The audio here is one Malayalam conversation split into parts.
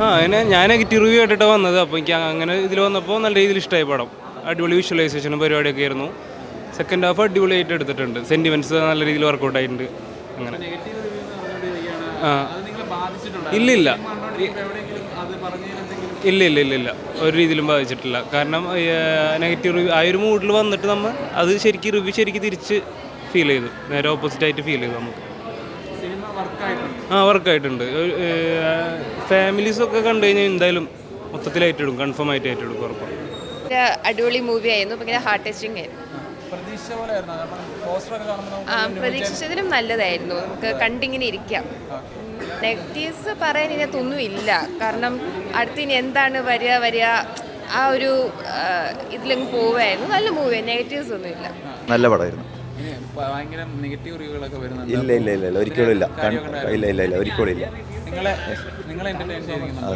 അങ്ങനെ ഞാൻ നെഗറ്റീവ് റിവ്യൂ ആയിട്ടാണ് വന്നത്. അപ്പോൾ എനിക്ക് അങ്ങനെ ഇതിൽ വന്നപ്പോൾ നല്ല രീതിയിൽ ഇഷ്ടമായി പടം. അടിപൊളി വിഷ്വലൈസേഷനും പരിപാടിയൊക്കെ ആയിരുന്നു. സെക്കൻഡ് ഹാഫ് അടിപൊളിയായിട്ട് എടുത്തിട്ടുണ്ട്. സെൻറ്റിമെൻറ്റ്സ് നല്ല രീതിയിൽ വർക്കൗട്ട് ആയിട്ടുണ്ട്. അങ്ങനെ ഇല്ല ഇല്ല ഇല്ല ഇല്ല ഇല്ല ഇല്ല ഒരു രീതിയിലും ബാധിച്ചിട്ടില്ല. കാരണം നെഗറ്റീവ് റിവ്യൂ ആ ഒരു മൂഡിൽ വന്നിട്ട് നമ്മൾ അത് ശരിക്കും റിവ്യൂ ശരിക്കും തിരിച്ച് ഫീൽ ചെയ്തു. നേരെ ഓപ്പോസിറ്റായിട്ട് ഫീൽ ചെയ്തു നമുക്ക്. വർക്കായിട്ടുണ്ട്. ഫാമിലീസൊക്കെ കണ്ടു കഴിഞ്ഞാൽ എന്തായാലും മൊത്തത്തിലായിട്ടിടും, കൺഫേം ആയിട്ട് ആയിട്ടിടും ഉറപ്പാണ്. അടിപൊളി മൂവി ആയിരുന്നു. ഭയങ്കര ഹാർട്ട് ടച്ചിങ് ആയിരുന്നു. പ്രതീക്ഷിച്ചതിലും നല്ലതായിരുന്നു. നമുക്ക് കണ്ടിങ്ങനെ ഇരിക്കാം. നെഗറ്റീവ്സ് പറയാൻ ഇതിനകത്തൊന്നും ഇല്ല. കാരണം അടുത്തിനി എന്താണ് വരിക ആ ഒരു ഇതിലങ്ങ് പോവായിരുന്നു. നല്ല മൂവി, നെഗറ്റീവ്സ് ഒന്നും ഇല്ല. നല്ല പടമായിരുന്നു. ഇല്ല ഇല്ല ഇല്ല ഇല്ല ഒരിക്കലും ഇല്ല. ഇല്ല ഇല്ല ഇല്ല ഒരിക്കലും ഇല്ല.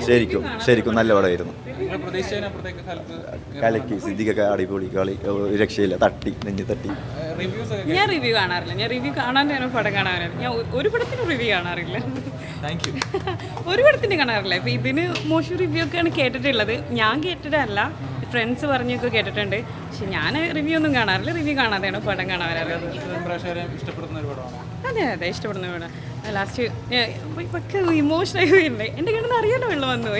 ശരിക്കും ശരിക്കും നല്ല പടമായിരുന്നു. കലക്കി സിദ്ദിഖൊക്കെ അടിപൊളി കളി, രക്ഷയില്ല. തട്ടി നെഞ്ഞ് തട്ടി. ഞാൻ റിവ്യൂ കാണാറില്ല. ഞാൻ റിവ്യൂ കാണാൻ പടം കാണാറില്ല. ഞാൻ ഒരു പടത്തിന് റിവ്യൂ കാണാറില്ല. ഒരു പടത്തിന് കാണാറില്ല. ഇപ്പം ഇതിന് മോശം റിവ്യൂ ഒക്കെയാണ് കേട്ടിട്ടുള്ളത്. ഞാൻ കേട്ടിട്ടല്ല, ഫ്രണ്ട്സ് പറഞ്ഞൊക്കെ കേട്ടിട്ടുണ്ട്. പക്ഷെ ഞാൻ റിവ്യൂ ഒന്നും കാണാറില്ല. റിവ്യൂ കാണാതെയാണ് പടം കാണാറുള്ളത്. അതെ അതെ ഇഷ്ടപ്പെടുന്ന പടം. ലാസ്റ്റ് ഒക്കെ ഇമോഷണൽ ആയി പോയില്ലേ. എൻ്റെ കിടന്ന് അറിയാലോ വെള്ളം വന്നുപോയി.